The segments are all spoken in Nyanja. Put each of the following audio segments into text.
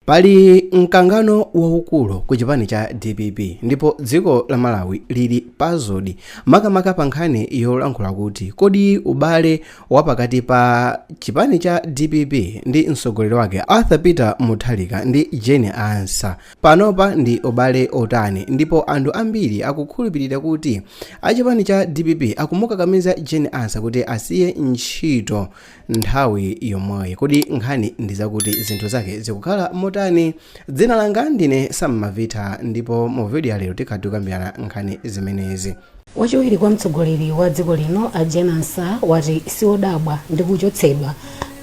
Pali mkangano waukulu ku chipani cha DPP ndipo dziko la Malawi lili pazodi makamaka pa nkhani yolankhula kuti kodi ubale wapakati pa chipani cha DPP ndi mtsogoleri wake Arthur Peter Mutharika ndi Jane Ansa panopa ndi ubale otani, ndipo anthu ambiri akukhulupirira kuti achipani cha DPP akumukakamiza Jane Ansa kuti asiye ntchito nthawi yomweyo. Kodi nkhani ndi zakuti zinthu zake zikukhala motani? Dzina langa ndine Sam Mavita ndipo mu video ya lero tikambirana nkhani zimenezi. Wachiwiri kwa mtsogoleri wa dziko lino Jane Ansa wati siodabwa ndi kuchotsedwa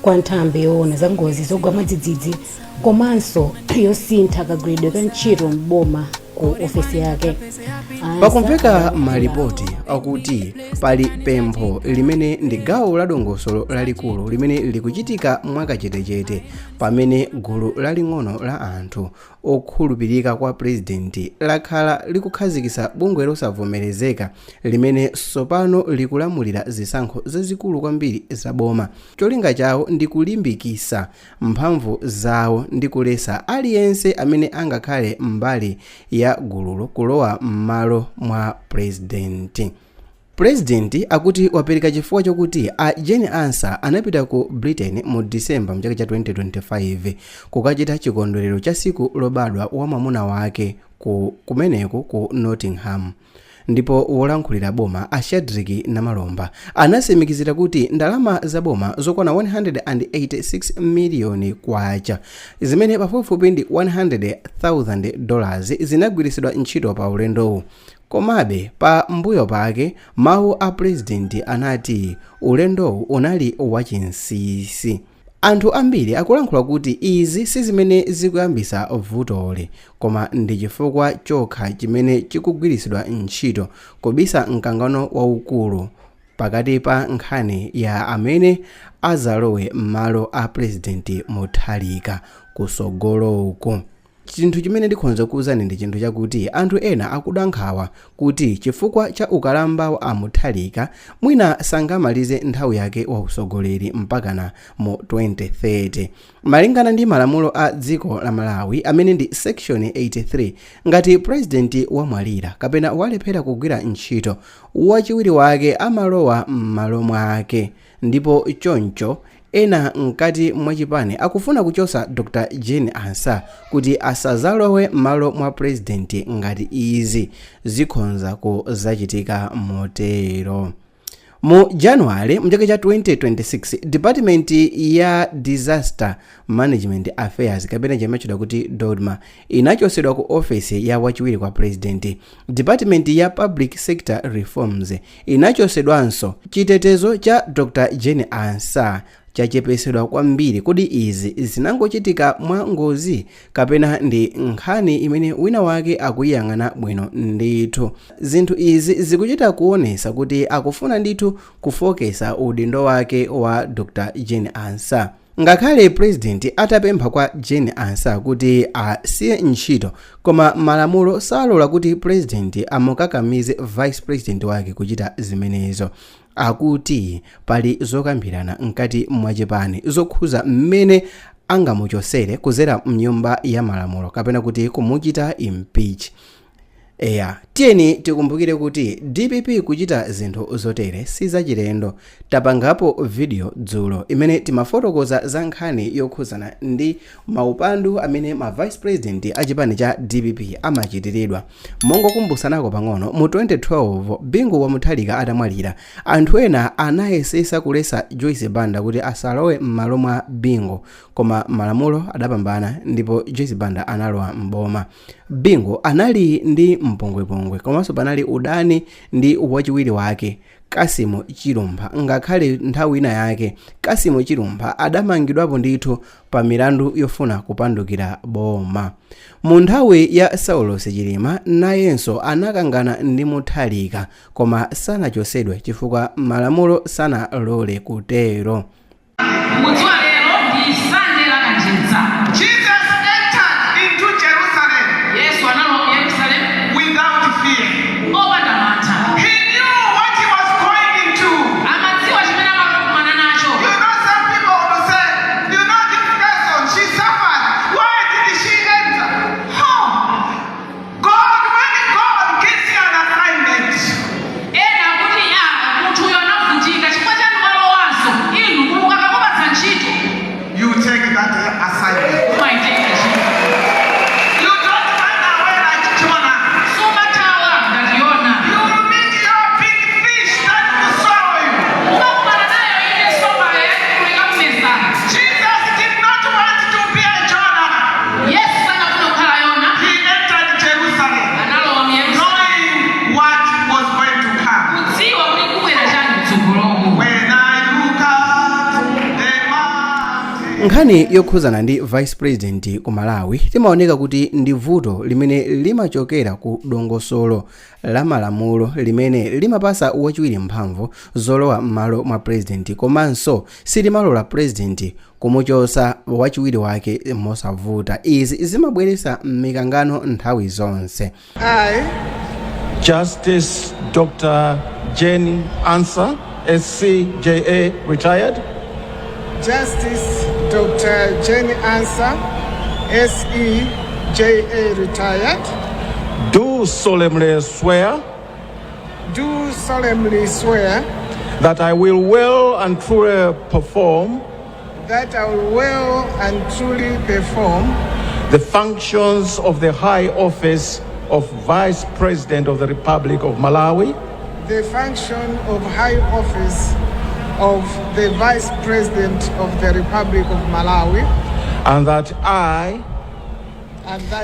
kwa nthambi yoona za ngozi zogwa mwadzidzidzi komanso yosintha kagwiridwe ka ntchito m'boma ku ofesi yake. Pakumveka malipoti akuti pali pempho limene ndi gawo la dongosolo lalikulu limene likuchitika mwakachetechete pamene gulu laling'ono la anthu okhulupirika kwa president lakhala likukhazikitsa bungwe losavomerezeka limene tsopano likulamulira zisankho zazikulu kwambiri za boma. Cholinga chawo ndi kulimbikitsa mphamvu zawo ndi kuletsa aliyense amene angakhale mbali ya gululo kulowa m'malo mwa president. President akuti wapereka chifukwa chokuti Jane Ansa anapita ku Britain mu December mchaka cha 2025 kukachita chikondwerero cha siku lobadwa wa mwamuna wake kumeneko ku Nottingham. Ndipo wolankhulira boma Shadrack Namalomba anasimikizira kuti ndalama za boma zokwana 186 miliyoni kwacha zimene pafupifupi ndi $100,000 zinagwiritsidwa ntchito pa ulendowu. Komabe pa mbuyo pake mawu a president anati ulendowu unali wachinsinsi. Anthu ambiri akulankhula kuti izi si zimene zikuyambitsa vutoli koma ndi chifukwa chokha chimene chikugwiritsidwa ntchito kubisa mkangano waukulu pakati pa nkhani ya amene azalowe m'malo a president Mutharika kusogoloko. Chinthu chimene ndikhonza kuwuzani ndi chinthu chakuti anthu ena akuda nkhawa kuti chifukwa cha ukalamba wa Mutharika mwina sangamalize nthawi yake wa usogoleri mpakana mu 2030. Malingana ndi malamulo a dziko la Malawi amene ndi section 83, ngati president wamwalira kapena walephera kugwira ntchito, wachiwiri wake amalowa m'malo mwake. Ndipo choncho ena mkati mwa chipani akufuna kuchosa Dr. Jane Ansa kuti asazalowe m'malo mwa president ngati izi zikhonza kuzachitika motero. Mu January mchaka cha 2026 Department ya Disaster Management Affairs kapena chimachidwa kuti DODMA inachosedwa ku office ya wachiwiri kwa president. Department ya Public Sector Reforms inachosedwanso. Chitetezo cha Dr. Jane Ansa chachepesedwa kwambiri. Kodi izi zinangochitika mwa ngozi kapena ndi nkhani imene wina wake akuyang'ana bwino ndithu? Zinthu izi zikuchita kuonesa kuti akufuna ndithu kufokesa udindo wake wa Dr. Jane Ansa. Ngakhale president atapempha kwa Jane Ansa kuti asiye ntchito, koma malamulo salola kuti president amukakamize vice president wake kuchita zimenezo. Akuti pali zokambirana mkati mwa chipani zokhuza mmene angamuchosere kuzera mnyumba ya malamulo kapena kuti kumuchita impeach. Tiyeni tikumbukire kuti DPP kuchita zinthu zotere sizachilendo. Tapangapo video dzulo imene timafotokoza za nkhani yokhuzana ndi maupandu amene ma vice president a chipani cha DPP amachitiridwa. Mongokumbutsanako pang'ono, mu 2012 Bingu wa Mutharika atamwalira, anthu ena anayesesa kuletsa Joyce Banda kuti asalowe m'malo mwa Bingu, koma malamulo adapambana ndipo Joyce Banda analowa m'boma. Bingu anali ndi mpongwepongwe komanso panali udani ndi wachiwiri wake Kasimu Chilumba. Ngakhale nthawi ina yake Kasimu Chilumba adamangidwapo ndithu pa milandu yofuna kupandukira boma. Mu nthawi ya Saulos Chilima nayenso anakangana ndi Mutharika koma sanachosedwe chifukwa malamulo sanalole kutero. nkhani yokhuzana ndi vice president ku Malawi timaoneka kuti ndi vuto limene limachokera ku dongosolo la malamulo limene limapasa wachiwiri mphamvu zolowa m'malo mwa president komanso silimalola president kumuchosa wachiwiri wake mosavuta. Izi zimabweretsa mikangano nthawi zonse. Justice Dr. Jenny Ansah, SCJA, retired. Justice Dr. Jenny Ansah, SEJA, retired. Do solemnly swear. Do solemnly swear. That I will well and truly perform. That I will well and truly perform. The functions of the high office of Vice President of the Republic of Malawi. The function of high office of the Vice President of the Republic of Malawi. And that I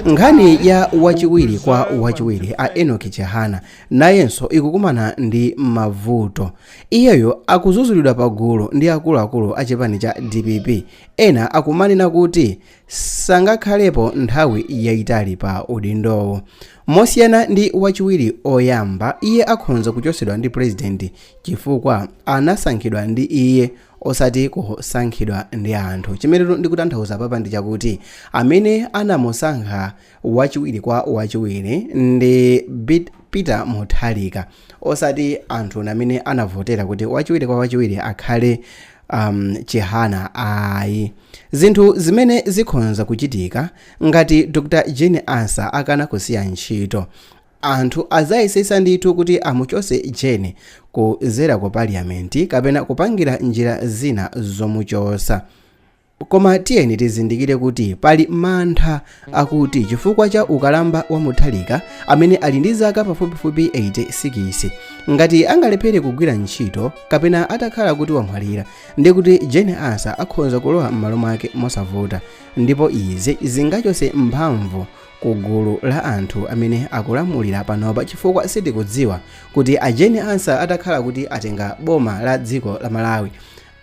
nkhani ya wachiwiri kwa wachiwiri a Enoch Chihana nayenso ikukumana ndi mavuto. Iyeyo akuzuzulidwa pagulu ndi akuluakulu a chipani cha DPP. Ena akumanena kuti sangakhalepo nthawi yayitali pa udindowo. Mosiyana ndi wachiwiri oyamba, iye akhonza kuchosedwa ndi president chifukwa anasankhidwa ndi iye osati kusankhidwa ndi anthu. Chimene ndikutanthauza papa ndi chakuti amene anamusankha wachiwiri kwa wachiwiri ndi Peter Mutharika osati anthu amene anavotera kuti wachiwiri kwa wachiwiri akhale Chihana ayi. Zinthu zimene zikhonza kuchitika ngati Dr. Jenny Ansah akana kusiya ntchito, anthu azayesesa ndithu kuti amuchose Jenny kuzera ku parliament kapena kupangira njira zina zomuchosa. Koma tiyeni tizindikire kuti pali mantha akuti chifukwa cha ukalamba wa Mutharika amene ali ndi zaka pafupifupi 86 ngati angalephere kugwira ntchito kapena atakhala kuti wamwalira ndi kuti Jenny Ansah akhonza kulowa m'malo mwake mosavuta, ndipo izi zingachose mphamvu ku gulu la anthu amene akulamulira panopa chifukwa sitikudziwa kuti a Jenny Ansah atakhala kuti atenga boma la dziko la Malawi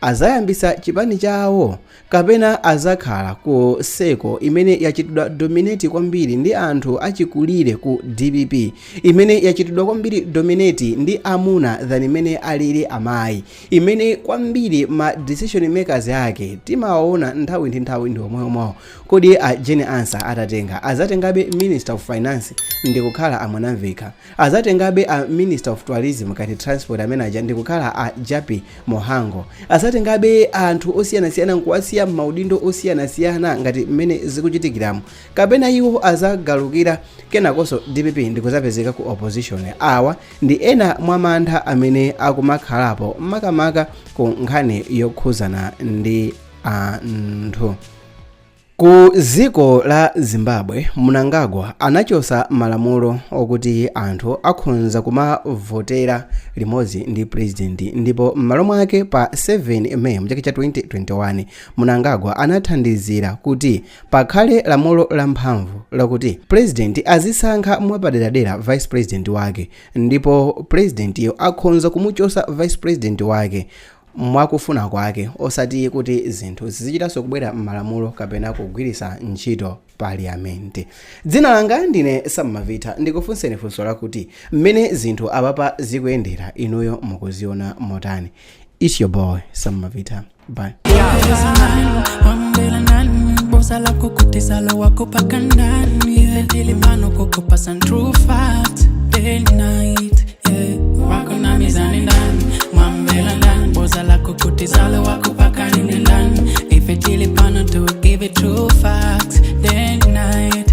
azayambisa chipani chawo kapena azakhala ku seko imene yachitidwa dominate kwambiri ndi anthu achikulire ku DPP, imene yachitidwa kwambiri dominate ndi amuna than imene alili amayi, imene kwambiri ma decision makers yake timaona nthawi ndi nthawi ndi omweomwewo. Kodi a Jenny Ansah azatengabe Minister of Finance ndi kukhala amwanamveka, azatengabe a Minister of Tourism kati transport manager ndi kukhala a Japi Mohango, azatengabe anthu osiyanasiyana nkuwasiya maudindo osiyanasiyana ngati mmene zikuchitikiramu, kapena iwo azagalukira kenakonso DPP ndi kuzapezeka ku opposition. Awa ndi ena mwa mantha amene akumakhalapo makamaka ku nkhani yokhuzana ndi anthu. Ku dziko la Zimbabwe, Mnangagwa anachosa malamulo okuti anthu akhonza kumavotera limodzi ndi president, ndipo m'malo mwake pa 7 May mchaka cha 2021 Mnangagwa anathandizira kuti pakhale lamulo lamphamvu lakuti president azisankha mwapaderadera vice president wake, ndipo president iyo akhonza kumuchosa vice president wake mwakufuna kwake osati kuti zinthu zizichitanso kubwera m'malamulo kapena kugwiritsa ntchito parliament. Dzina langa ndine Sam Mavita, ndikufunseni funso lakuti mmene zinthu apapa zikuyendera inuyo mukuziona motani. It's your boy Sam Mavita. Bye. Bozala kukutizala wakupaka nindilan. If it really panel to give it true facts, day and night.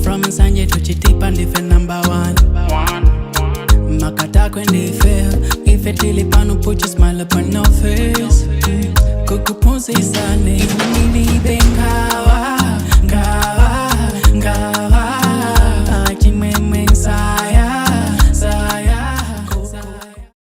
From Sanje to Chitipa ndife number 1. Makata when they fail. If it really panel put your smile upon your face.